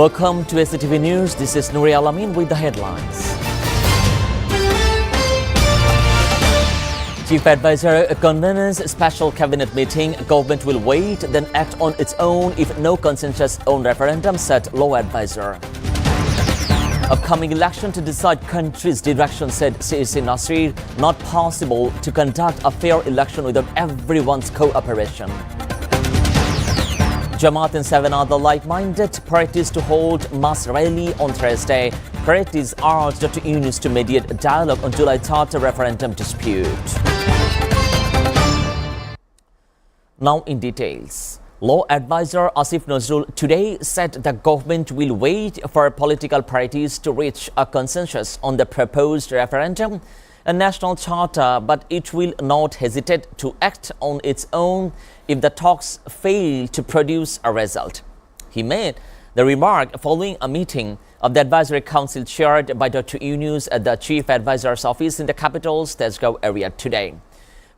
Welcome to SATV News. This is Nuri Alamin with the headlines. Chief Advisor convenes special cabinet meeting. Government will wait, then act on its own if no consensus on referendum, said law advisor. Upcoming election to decide country's direction, said CEC Nasir. Not possible to conduct a fair election without everyone's cooperation. Jamaat and 7 other like-minded parties to hold mass rally on Thursday. Parties urged Dr. Yunus to mediate dialogue on July 3rd referendum dispute. Now in details. Law advisor Asif Nazrul today said the government will wait for political parties to reach a consensus on the proposed referendum and national charter, but it will not hesitate to act on its own if the talks fail to produce a result. He made the remark following a meeting of the Advisory Council chaired by Dr. Yunus at the Chief Advisor's office in the capital's Tesco area today.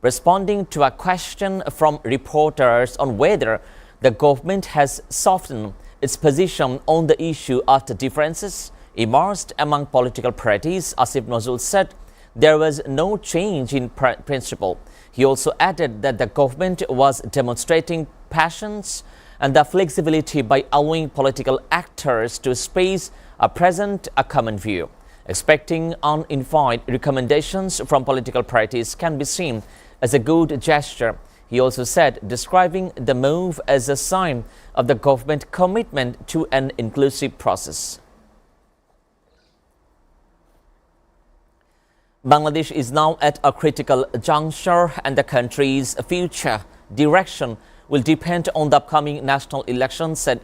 Responding to a question from reporters on whether the government has softened its position on the issue after differences emerged among political parties, Asif Nazrul said there was no change in principle. He also added that the government was demonstrating patience and the flexibility by allowing political actors to space present a common view. Expecting unified recommendations from political parties can be seen as a good gesture. He also said, describing the move as a sign of the government commitment to an inclusive process. Bangladesh is now at a critical juncture and the country's future direction will depend on the upcoming national elections, said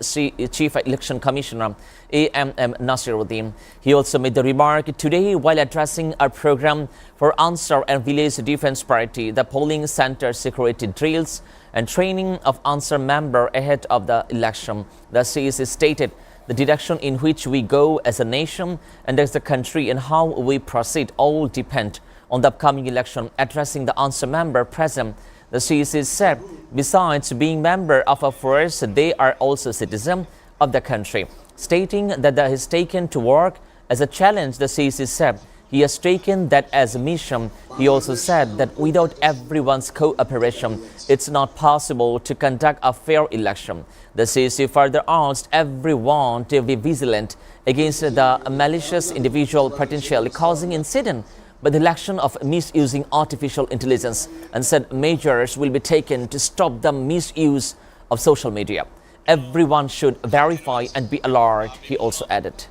Chief Election Commissioner A.M.M. Nasiruddin. He also made the remark today while addressing a program for Ansar and Village Defense Party, the polling center security drills and training of Ansar member ahead of the election. The CEC stated, the direction in which we go as a nation and as a country and how we proceed all depend on the upcoming election. Addressing the Ansar member present, the CEC said, besides being member of a force, they are also citizens of the country. Stating that he has taken to work as a challenge, the CEC said, he has taken that as a mission. He also said that without everyone's cooperation, it's not possible to conduct a fair election. The CEC further urged everyone to be vigilant against the malicious individual potentially causing incident by the election of misusing artificial intelligence and said measures will be taken to stop the misuse of social media. Everyone should verify and be alert, he also added.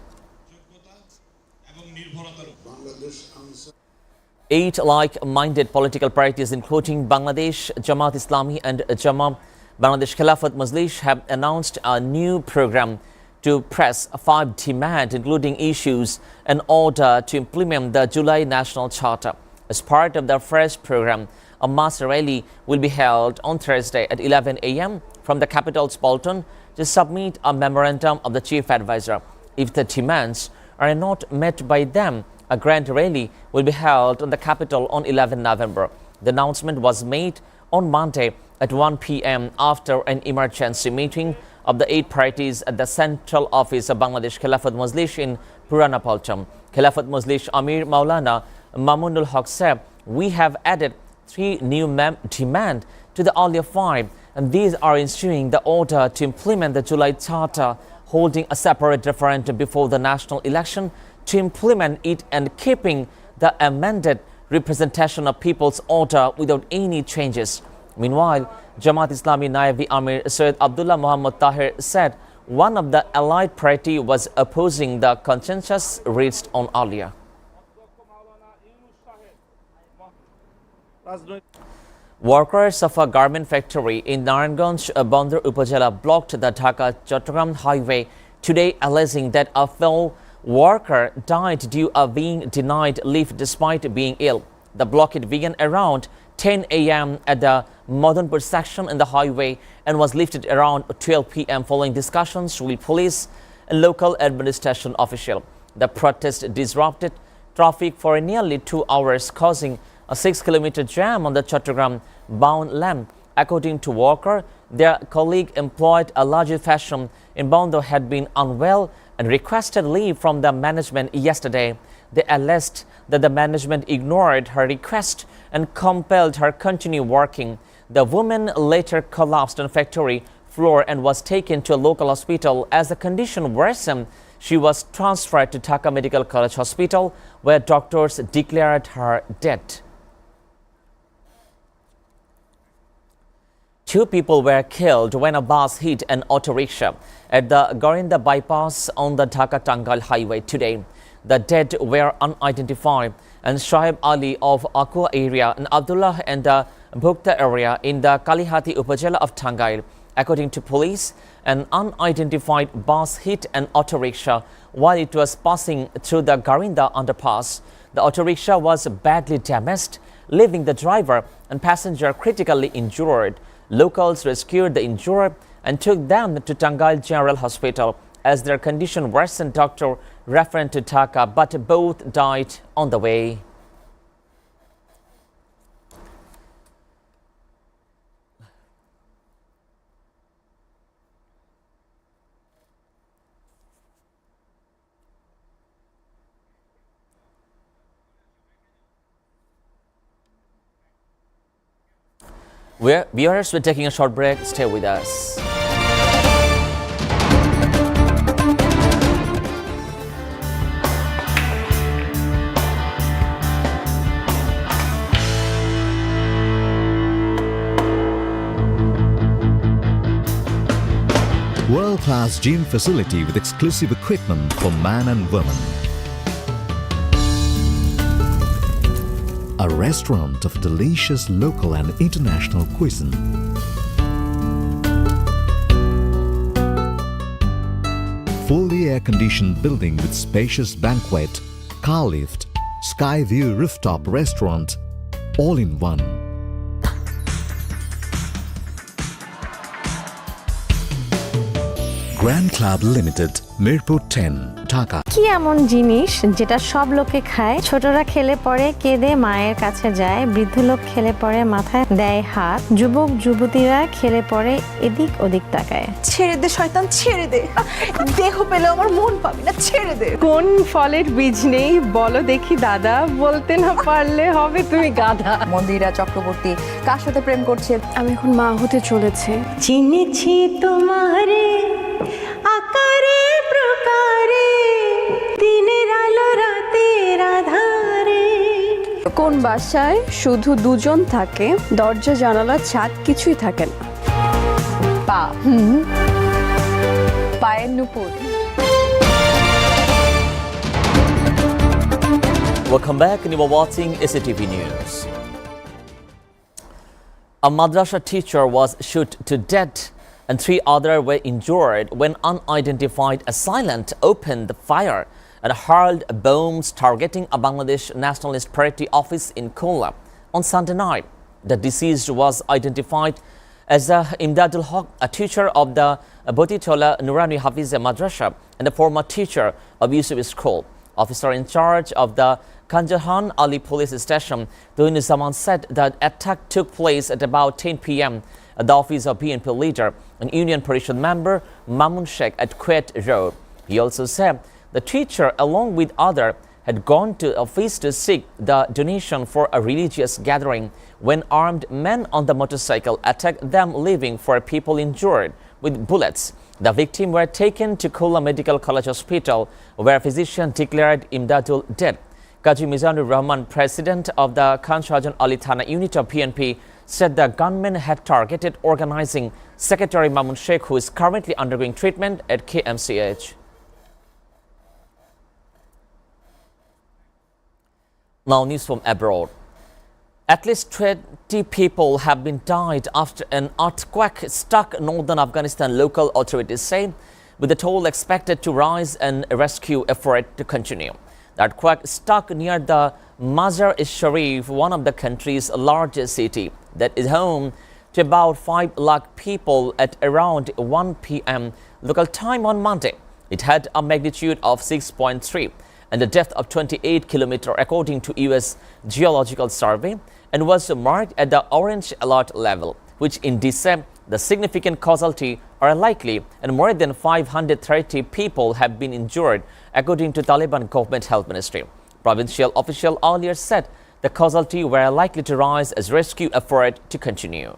8 like-minded political parties including Bangladesh, Jamaat Islami and Bangladesh Khilafat Majlis have announced a new program to press 5 demands, including issues in order to implement the July National Charter. As part of the first program, a mass rally will be held on Thursday at 11 a.m. from the capital's Bolton to submit a memorandum of the Chief Advisor. If the demands are not met by them, a grand rally will be held on the capital on 11 November. The announcement was made on Monday at 1 p.m. after an emergency meeting of the 8 parties at the central office of Bangladesh Khilafat Majlis in Purana Palcham. Khilafat Majlis Amir Maulana Mamunul Haq said, we have added 3 new demands to the earlier 5, and these are ensuring the order to implement the July Charter, holding a separate referendum before the national election to implement it, and keeping the amended representation of people's order without any changes. Meanwhile, Jamaat Islami Naibi Amir Syed Abdullah Muhammad Tahir said one of the allied party was opposing the consensus reached on earlier. Workers of a garment factory in Naranganj, Bandar Upazila blocked the Dhaka-Chattogram highway today, alleging that a fellow worker died due to being denied leave despite being ill. The blockade began around 10 a.m. at the Madanpur section in the highway and was lifted around 12 p.m. following discussions with police and local administration officials. The protest disrupted traffic for nearly 2 hours, causing a 6-kilometer jam on the Chattogram bound lane. According to worker, their colleague employed a larger fashion inbound had been unwell and requested leave from the management yesterday. They alleged that the management ignored her request and compelled her to continue working. The woman later collapsed on factory floor and was taken to a local hospital. As the condition worsened, she was transferred to Dhaka Medical College Hospital, where doctors declared her dead. 2 people were killed when a bus hit an auto rickshaw at the Garinda bypass on the Dhaka-Tangal highway today. The dead were unidentified, and Shoaib Ali of Aqua area and Abdullah and the Bhukta area in the Kalihati Upazila of Tangail. According to police, an unidentified bus hit an auto rickshaw while it was passing through the Garinda underpass. The auto rickshaw was badly damaged, leaving the driver and passenger critically injured. Locals rescued the injured and took them to Tangail General Hospital. As their condition worsened, doctor referred to Dhaka, but both died on the way. Viewers, we're taking a short break. Stay with us. World-class gym facility with exclusive equipment for man and woman. A restaurant of delicious local and international cuisine. Fully air-conditioned building with spacious banquet, car lift, sky view rooftop restaurant, all in one. Grand Club Limited, Mirpur 10, Dhaka. কি এমন জিনিস যেটা সব লোকে খায়? ছোটরা খেলে পরে কেঁদে মায়ের কাছে যায়, বৃদ্ধ লোক খেলে পরে মাথায় দেয় হাত, যুবক যুবতীরা খেলে পরে এদিক ওদিক তাকায়। ছেড়ে দে শয়তান, ছেড়ে দে, দেহ পেলে আমার মন পাবি না, ছেড়ে দে। কোন ফলের বীজ নেই বলো দেখি দাদা, বলতে না পারলে হবে তুমি গাধা। মন্দিরা চক্রবর্তী কার সাথে প্রেম করছে? আমি এখন মা হতে চলেছে। চিনেছি তোমারে আকারে প্রকারে, দিনের আলো রাতের আধারে। কোন বাসায় শুধু দুজন থাকে, দরজা জানালা ছাদ কিছুই থাকে না? পা, পায়ের নুপুর। Welcome back, and you are watching SATV News. A madrasa teacher was shot to death and 3 others were injured when unidentified assailant opened the fire and hurled bombs targeting a Bangladesh Nationalist Party office in Kola on Sunday night. The deceased was identified as Imdadul Haq, a teacher of the Botitola Nurani Hafiza Madrasa and a former teacher of Yusuf School. Officer in charge of the Kanjahan Ali police station, Zaman, said that attack took place at about 10 p.m. at the office of BNP leader and Union Parishad member Mamun Sheikh at Kuwait Road. He also said the teacher, along with others, had gone to the office to seek the donation for a religious gathering when armed men on the motorcycle attacked them, leaving 4 people injured with bullets. The victims were taken to Kola Medical College Hospital, where a physician declared Imdadul dead. Kaji Mizanur Rahman, president of the Khan Shahjan Ali Thana unit of PNP, said the gunmen had targeted organizing secretary Mamun Sheikh, who is currently undergoing treatment at KMCH. Now news from abroad. At least 20 people have been died after an earthquake struck northern Afghanistan, local authorities say, with the toll expected to rise and rescue effort to continue. The earthquake struck near the Mazar-e-Sharif, one of the country's largest city, that is home to about 5 lakh people at around 1 p.m. local time on Monday. It had a magnitude of 6.3 and a depth of 28 kilometers according to U.S. Geological Survey, and was marked at the orange alert level, which indicates The significant casualties are unlikely and more than 530 people have been injured, according to Taliban government health ministry. Provincial official earlier said the casualties were likely to rise as rescue efforts to continue.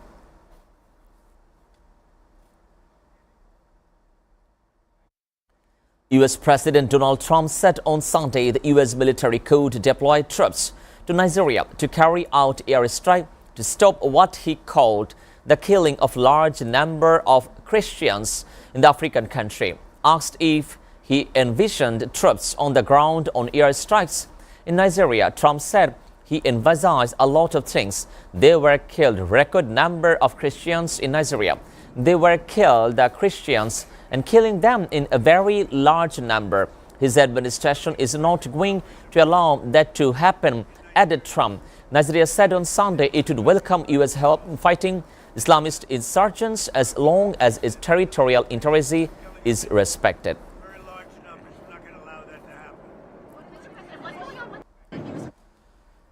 U.S. President Donald Trump said on Sunday the U.S. military could deploy troops to Nigeria to carry out airstrike to stop what he called the killing of large number of Christians in the African country. Asked if he envisioned troops on the ground on airstrikes in Nigeria, Trump said he envisaged a lot of things. They were killed record number of Christians in Nigeria. They were killed, the Christians, and killing them in a very large number. His administration is not going to allow that to happen, added Trump. Nigeria said on Sunday it would welcome U.S. help in fighting Islamist insurgents as long as its territorial integrity is respected.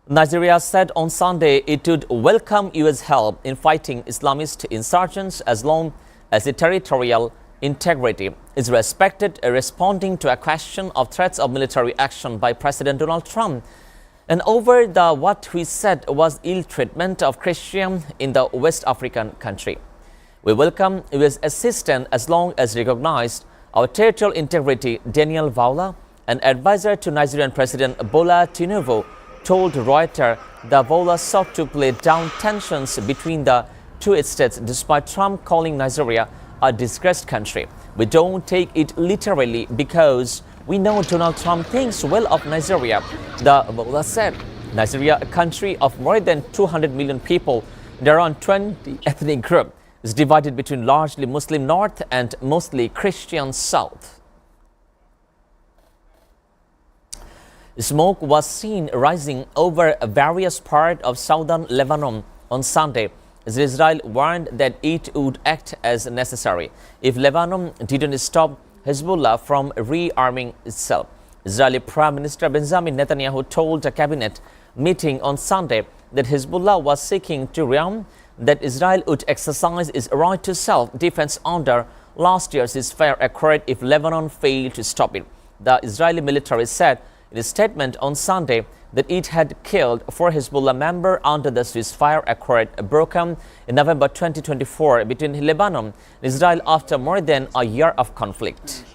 Nigeria said on Sunday it would welcome U.S. help in fighting Islamist insurgents as long as its territorial integrity is respected, responding to a question of threats of military action by President Donald Trump. And over what he said was ill treatment of Christians in the West African country. We welcome U.S. assistance as long as recognized our territorial integrity, Daniel Vaula, an advisor to Nigerian President Bola Tinubu, told Reuters that Vaula sought to play down tensions between the two states despite Trump calling Nigeria a disgraced country. We don't take it literally because we know Donald Trump thinks well of Nigeria, the Vaula said. Nigeria, a country of more than 200 million people and around 20 ethnic groups, is divided between largely Muslim north and mostly Christian south. Smoke was seen rising over various parts of southern Lebanon on Sunday as Israel warned that it would act as necessary if Lebanon didn't stop Hezbollah from rearming itself. Israeli Prime Minister Benjamin Netanyahu told a cabinet meeting on Sunday that Hezbollah was seeking to rearm, that Israel would exercise its right to self-defense under last year's ceasefire accord if Lebanon failed to stop it. The Israeli military said in a statement on Sunday that it had killed 4 Hezbollah members under the ceasefire accord broken in November 2024 between Lebanon and Israel after more than a year of conflict.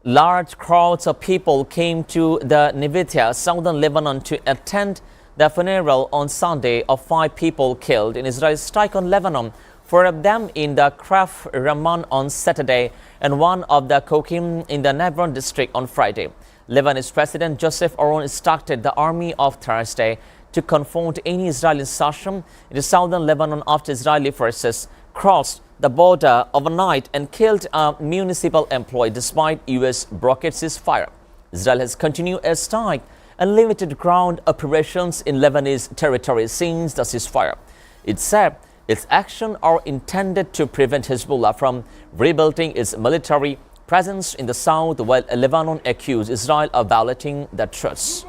Large crowds of people came to the Nevatia, southern Lebanon, to attend the funeral on Sunday of 5 people killed in Israel's strike on Lebanon. 4 of them in the Kraf Raman on Saturday and 1 of the Kokim in the Nebron district on Friday. Lebanese President Joseph Aoun instructed the army of Thursday to confront any Israeli insurgent in southern Lebanon after Israeli forces crossed the border overnight and killed a municipal employee despite U.S. blockade ceasefire. Israel has continued a strike and limited ground operations in Lebanese territory since the ceasefire. It said its actions are intended to prevent Hezbollah from rebuilding its military presence in the south, while Lebanon accused Israel of violating the truce.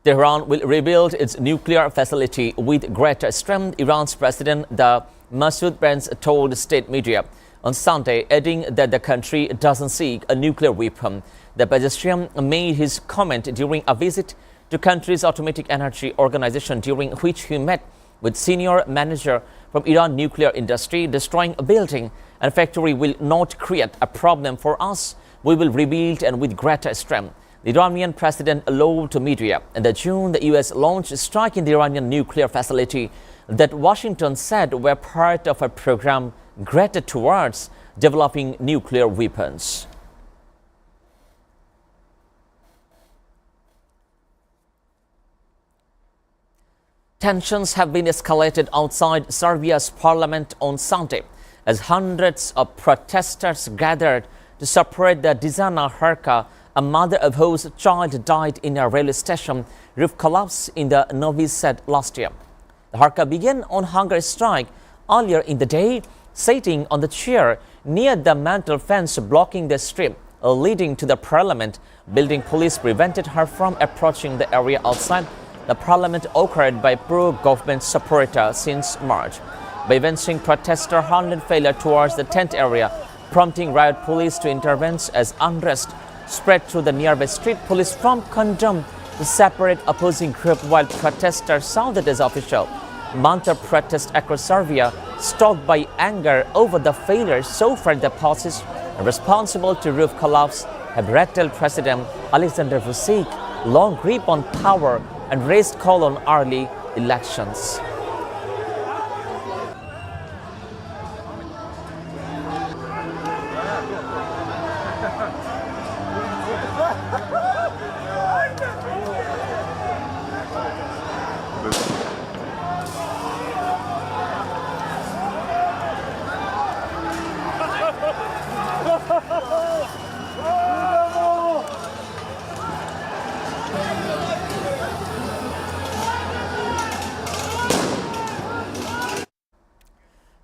Tehran will rebuild its nuclear facility with greater strength, Iran's president, the Masoud Prince, told state media on Sunday, adding that the country doesn't seek a nuclear weapon. The pedestrian made his comment during a visit to country's atomic energy organization, during which he met with senior manager from Iran nuclear industry. Destroying a building and factory will not create a problem for us. We will rebuild and with greater strength. The Iranian president allowed to media in June the U.S. launched a strike in the Iranian nuclear facility that Washington said were part of a program geared towards developing nuclear weapons. Tensions have been escalated outside Serbia's parliament on Sunday as hundreds of protesters gathered to support the Dizana Herka, a mother of whose child died in a railway station roof collapse in the Novi Sad last year. The Herka began on hunger strike earlier in the day, sitting on the chair near the mantle fence blocking the street leading to the parliament building. Police prevented her from approaching the area outside the parliament occupied by pro-government supporters since March. By evincing protester handled failure towards the tent area, prompting riot police to intervene as unrest spread through the nearby street. Police from condemned the separate opposing group while protesters sounded as official. Month of protest across Serbia, stoked by anger over the failure. So far, the policies responsible to roof collapse have rattled President Alexander Vučić long grip on power and raised call on early elections.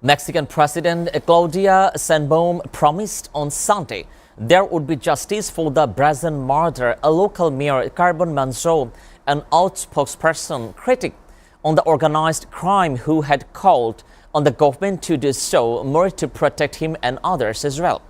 Mexican President Claudia Sheinbaum promised on Sunday there would be justice for the brazen murder. A local mayor, Carbon Manzo, an outspoken critic on the organized crime who had called on the government to do so more to protect him and others as well.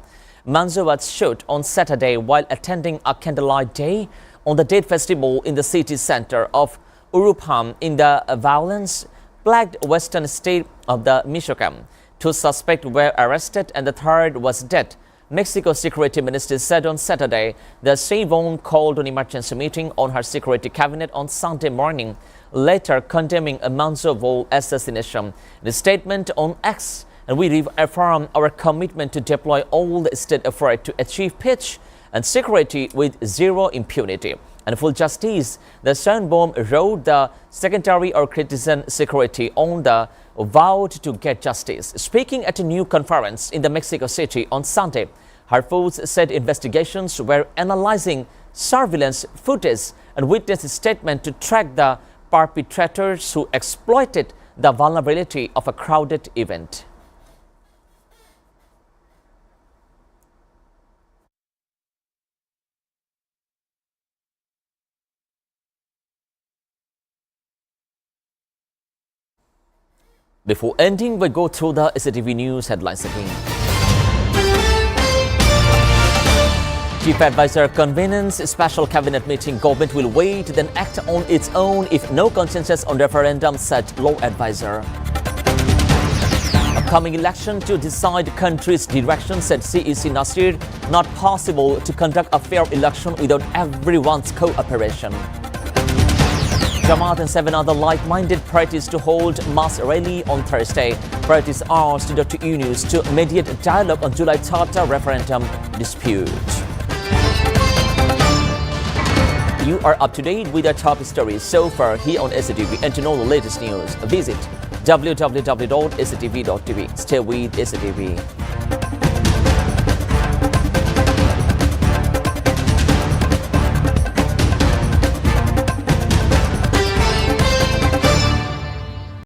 Manzo was shot on Saturday while attending a candlelight day on the Date Festival in the city center of Uruapan in the violence-plagued western state of the Michoacan. 2 suspects were arrested and the third was dead. Mexico's security minister said on Saturday that Sheinbaum called an emergency meeting on her security cabinet on Sunday morning, later condemning a Manzo assassination. In a statement on X, and we reaffirm our commitment to deploy all the state effort to achieve peace and security with zero impunity and full justice. The Sheinbaum wrote the Secretary of Citizen Security on the vowed to get justice. Speaking at a new conference in the Mexico City on Sunday, her force said investigations were analyzing surveillance footage and witness statement to track the perpetrators who exploited the vulnerability of a crowded event. Before ending, we go through the SATV News headlines again. Chief Advisor convenes special cabinet meeting. Government will wait, then act on its own if no consensus on referendum, said law advisor. Upcoming election to decide country's direction, said CEC Nasir. Not possible to conduct a fair election without everyone's cooperation. Jamaat and 7 other like-minded parties to hold mass rally on Thursday. Parties asked Dr. Yunus to mediate dialogue on July 3rd referendum dispute. You are up to date with our top stories so far here on SATV, and to know the latest news, visit www.satv.tv. Stay with SATV.